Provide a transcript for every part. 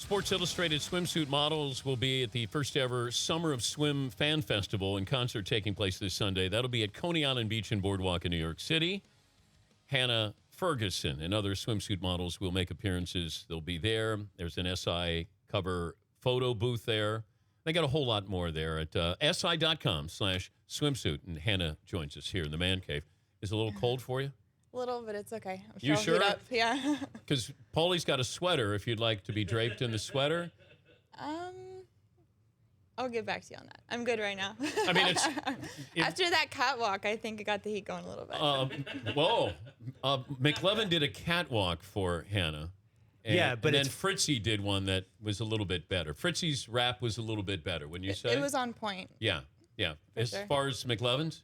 Sports Illustrated swimsuit models will be at the first ever Summer of Swim Fan Festival and concert taking place this Sunday. That'll be at Coney Island Beach and Boardwalk in New York City. Hannah Ferguson and other swimsuit models will make appearances. They'll be there. There's an SI cover photo booth there. They got a whole lot more there at si.com/swimsuit. And Hannah joins us here in the man cave. Is it a little cold for you? A little, but it's okay. I'm You sure? I'll heat up. Yeah. Because Paulie's got a sweater if you'd like to be draped in the sweater. I'll get back to you on that. I'm good right now. I mean, After that catwalk, I think it got the heat going a little bit. McLevin did a catwalk for Hannah. And then Fritzy did one that was a little bit better. Fritzy's rap was a little bit better, wouldn't you say? It was on point. Yeah. As far as McLevin's?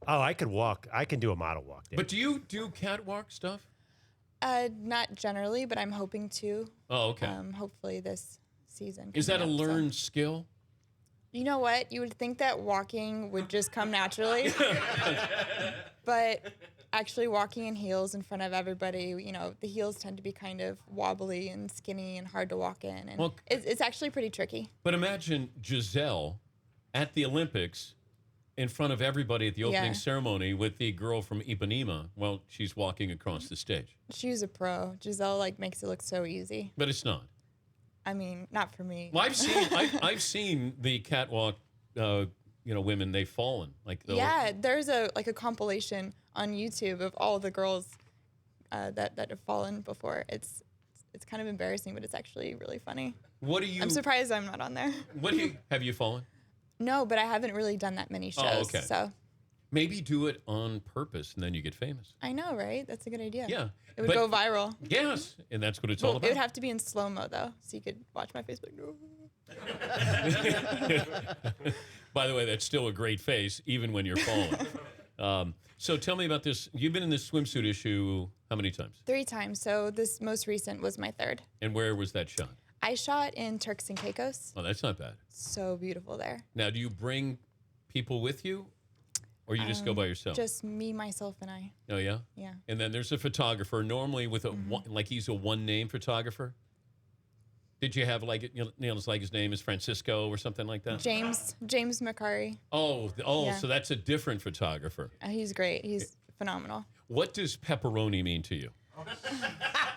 Oh, I could walk. I can do a model walk. Dave. But do you do catwalk stuff? Not generally, but I'm hoping to. Oh, okay. Hopefully this season. Is that a learned skill? You know what? You would think that walking would just come naturally. But actually walking in heels in front of everybody, the heels tend to be kind of wobbly and skinny and hard to walk in. And it's actually pretty tricky. But imagine Giselle at the Olympics in front of everybody at the opening ceremony with the girl from Ipanema while she's walking across the stage. She's a pro. Giselle makes it look so easy. But it's not. I mean, not for me. Well, I've seen the catwalk, women, they've fallen. There's a compilation on YouTube of all the girls that have fallen before. It's kind of embarrassing, but it's actually really funny. I'm surprised I'm not on there. Have you fallen? No, but I haven't really done that many shows. Oh, okay. So maybe do it on purpose, and then you get famous. I know, right? That's a good idea. Yeah. It would go viral. Yes, and that's what it's all about. It would have to be in slow-mo, though, so you could watch my face. No. By the way, that's still a great face, even when you're falling. So tell me about this. You've been in this swimsuit issue how many times? 3 times. So this most recent was my 3rd. And where was that shot? I shot in Turks and Caicos. Oh, that's not bad. So beautiful there. Now, do you bring people with you, or you just go by yourself? Just me, myself, and I. Oh, yeah? Yeah. And then there's a photographer, normally with he's a one-name photographer. Did you have it's like his name is Francisco or something like that? James McCurry. Oh, so that's a different photographer. He's great. He's phenomenal. What does pepperoni mean to you?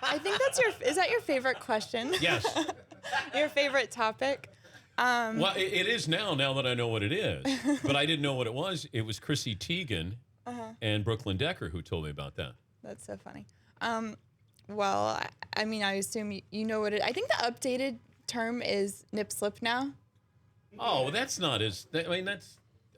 I think is that your favorite question? Yes. Your favorite topic? Well, it is now that I know what it is. But I didn't know what it was. It was Chrissy Teigen and Brooklyn Decker who told me about that. That's so funny. Well, I mean, I assume you know what I think the updated term is nip slip now. Oh, that's not I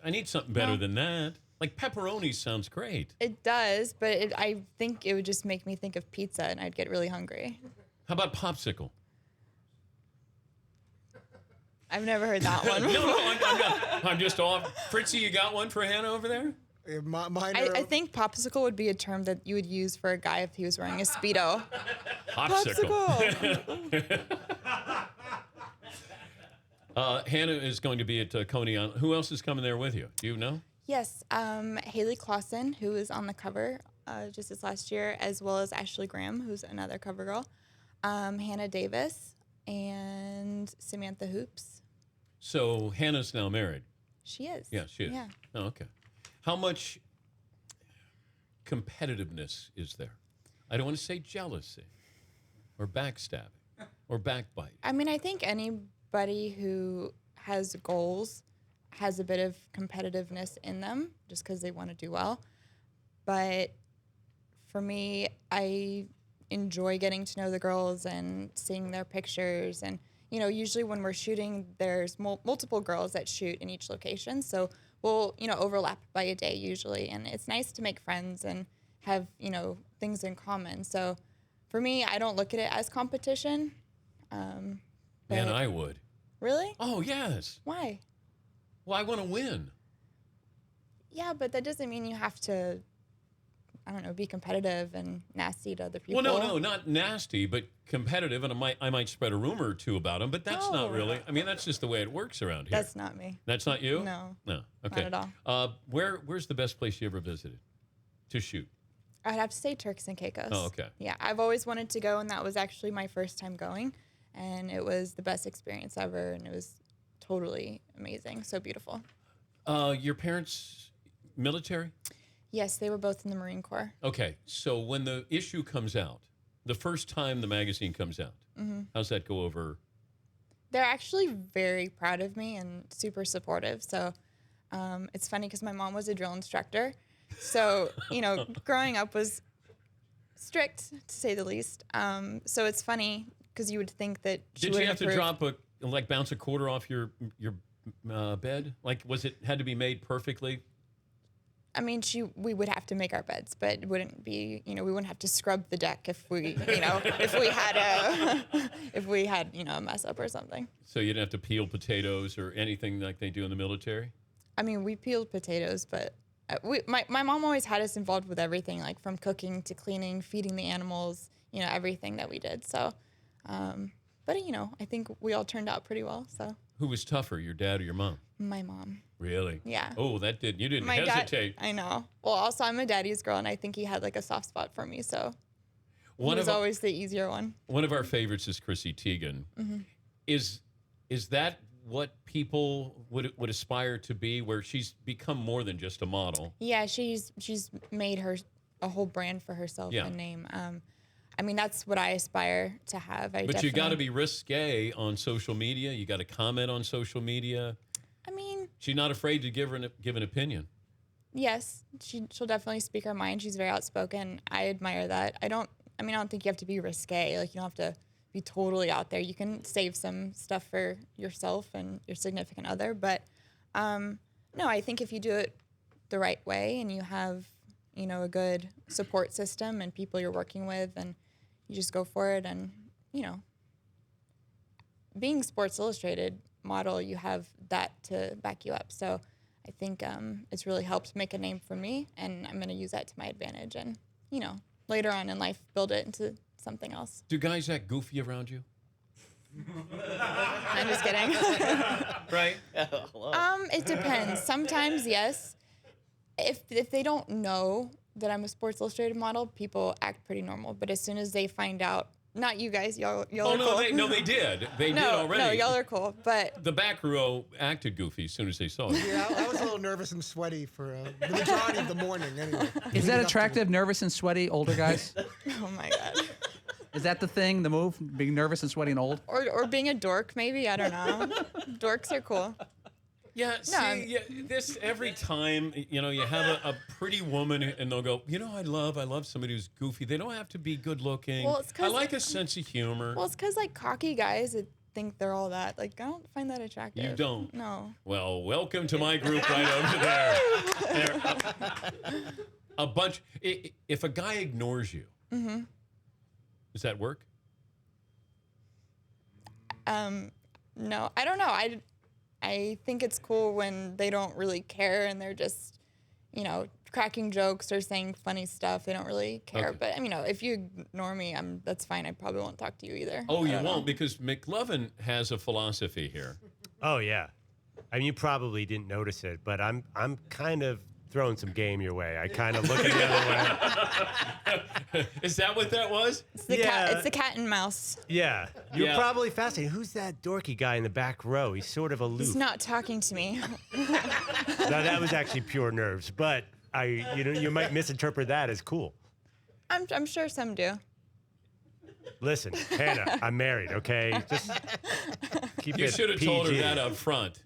need something better than that. Like pepperoni sounds great. It does, but I think it would just make me think of pizza and I'd get really hungry. How about popsicle? I've never heard that one. I'm just off. Fritzy, you got one for Hannah over there? I think popsicle would be a term that you would use for a guy if he was wearing a Speedo. Popsicle. Hannah is going to be at Coney Island. Who else is coming there with you? Do you know? Yes, Haley Clausen, who was on the cover just this last year, as well as Ashley Graham, who's another cover girl, Hannah Davis, and Samantha Hoops. So Hannah's now married? She is. Yeah, she is. Yeah. Oh, okay. How much competitiveness is there? I don't want to say jealousy or backstabbing or backbiting. I mean, I think anybody who has goals has a bit of competitiveness in them just because they want to do well. But for me, I enjoy getting to know the girls and seeing their pictures. And, usually when we're shooting, there's multiple girls that shoot in each location. So we'll, overlap by a day usually. And it's nice to make friends and have, things in common. So for me, I don't look at it as competition. Man, I would. Really? Oh, yes. Why? Well, I want to win. Yeah, but that doesn't mean you have to, be competitive and nasty to other people. Well, no, not nasty, but competitive. And I might spread a rumor or two about them, but that's not really. I mean, that's just the way it works around here. That's not me. That's not you? No. No. Okay. Not at all. Where's the best place you ever visited to shoot? I'd have to say Turks and Caicos. Oh, okay. Yeah, I've always wanted to go, and that was actually my first time going. and it was the best experience ever, and it was totally amazing. So beautiful. Your parents military? Yes, they were both in the Marine Corps. Okay, so when the issue comes out, the first time the magazine comes out, how's that go over? They're actually very proud of me and super supportive. So it's funny because my mom was a drill instructor. So, growing up was strict, to say the least. So it's funny because you would think that she Did you would have to bounce a quarter off your bed? Like, had to be made perfectly? I mean, we would have to make our beds, but it wouldn't be, we wouldn't have to scrub the deck if we had a mess up or something. So you didn't have to peel potatoes or anything like they do in the military? I mean, we peeled potatoes, but my mom always had us involved with everything, like from cooking to cleaning, feeding the animals, everything that we did. So, but I think we all turned out pretty well. So. Who was tougher, your dad or your mom? My mom. Really? Yeah. Oh, you didn't hesitate. I know. Well, also I'm a daddy's girl, and I think he had like a soft spot for me, so he was always the easier one. One of our favorites is Chrissy Teigen. Is that what people would aspire to be, where she's become more than just a model? Yeah, she's made a whole brand for herself and name. I mean, that's what I aspire to have. But you got to be risque on social media. You got to comment on social media. I mean, she's not afraid to give an opinion. Yes, she'll definitely speak her mind. She's very outspoken. I admire that. I don't think you have to be risque. Like, you don't have to be totally out there. You can save some stuff for yourself and your significant other. But no, I think if you do it the right way and you have, a good support system and people you're working with, and you just go for it. And, being Sports Illustrated model, you have that to back you up. So I think it's really helped make a name for me, and I'm going to use that to my advantage and, later on in life, build it into something else. Do guys act goofy around you? I'm just kidding. Right? It depends. Sometimes, yes. If they don't know that I'm a Sports Illustrated model, people act pretty normal. But as soon as they find out, not you guys, y'all are cool. They did. They did already. No, y'all are cool. But the back row acted goofy as soon as they saw it. Yeah, I was a little nervous and sweaty for the majority of the morning. Anyway, is that attractive? Nervous and sweaty older guys? Oh my God. Is that the thing? The move? Being nervous and sweaty and old? Or being a dork, maybe. I don't know. Dorks are cool. Yeah, this every time, you have a pretty woman and they'll go, I love somebody who's goofy. They don't have to be good looking. Well, I like a sense of humor. Well, it's because, like, cocky guys think they're all that. Like, I don't find that attractive. You don't? No. Well, welcome to my group right over there. A bunch. If a guy ignores you, does that work? No, I don't know. I think it's cool when they don't really care and they're just, cracking jokes or saying funny stuff. They don't really care. Okay. But, if you ignore me, that's fine. I probably won't talk to you either. Oh, you won't, because McLovin has a philosophy here. Oh, yeah. I mean, you probably didn't notice it, but I'm kind of throwing some game your way. I kind of look at the other way. Is that what that was? It's the cat and mouse. Yeah. You're probably fascinated. Who's that dorky guy in the back row? He's sort of aloof. He's not talking to me. No, that was actually pure nerves, but you might misinterpret that as cool. I'm sure some do. Listen, Hannah, I'm married, okay? Just keep You it should have told her PG. that up front.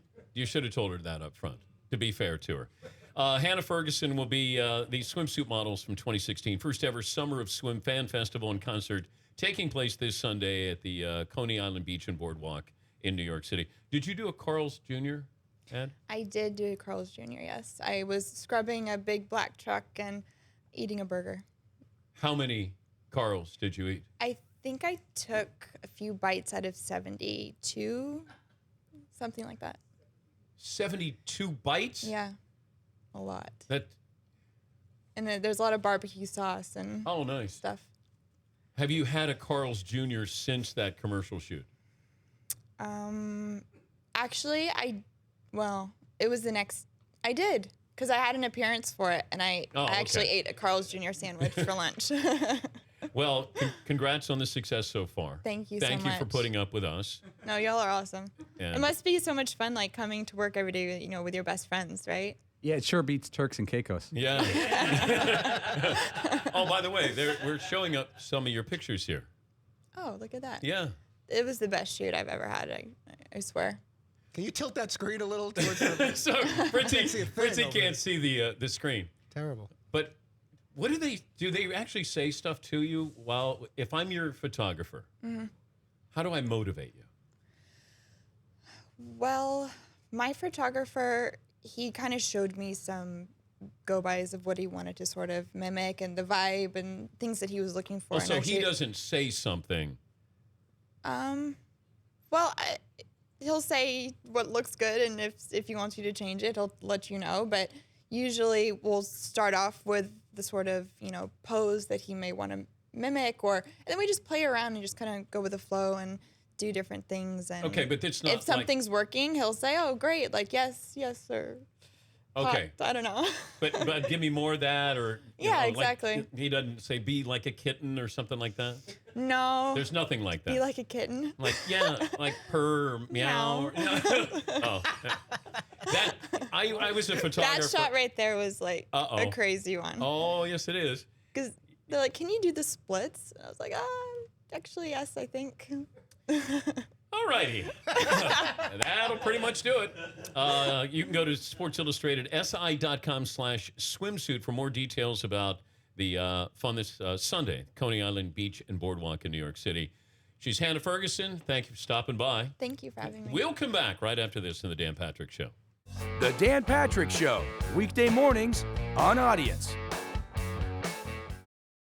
To be fair to her. Hannah Ferguson will be the swimsuit models from 2016. First ever Summer of Swim Fan Festival and Concert taking place this Sunday at the Coney Island Beach and Boardwalk in New York City. Did you do a Carl's Jr., Ed? I did do a Carl's Jr., yes. I was scrubbing a big black truck and eating a burger. How many Carl's did you eat? I think I took a few bites out of 72, something like that. 72 bites? Yeah, a lot. And then there's a lot of barbecue sauce and nice stuff. Have you had a Carl's Jr. since that commercial shoot? Actually, it was I did, because I had an appearance for it, and I actually ate a Carl's Jr. sandwich for lunch. Well, congrats on the success so far. Thank you so Thank you for much. putting up with us. No, y'all are awesome. And- It must be so much fun, like coming to work every day, with your best friends, right? Yeah, it sure beats Turks and Caicos. Yeah. Oh, by the way, we're showing up some of your pictures here. Oh, look at that. Yeah. It was the best shoot I've ever had, I swear. Can you tilt that screen a little towards the So can't see a thing Fritzy over can't here. see the screen. Terrible. But what do they actually say stuff to you if I'm your photographer? Mm-hmm. How do I motivate you? Well, my photographer, he kind of showed me some go-bys of what he wanted to sort of mimic and the vibe and things that he was looking for. Oh, in so our he shoot. doesn't say something. Well, he'll say what looks good, and if he wants you to change it, he'll let you know. But usually we'll start off with the sort of, pose that he may want to mimic, and then we just play around and just kind of go with the flow and do different things. And Okay, but it's not if something's working, he'll say, "Oh, great! Like yes, or Okay. I don't know." But give me more of that, or Yeah, like, exactly. he doesn't say be like a kitten or something like that. No, There's nothing like that. be like a kitten. Like like purr, or meow. Oh, I was a photographer. That shot right there was like Uh-oh. a crazy one. Oh yes, it is. Because they're like, "Can you do the splits?" And I was like, actually, yes, I think. All righty. That'll pretty much do it. You can go to Sports Illustrated, si.com/swimsuit for more details about the fun this Sunday, Coney Island Beach and Boardwalk in New York City. She's Hannah Ferguson. Thank you for stopping by. Thank you for having me. We'll come back right after this in the Dan Patrick Show. The Dan Patrick Show, weekday mornings on Audience.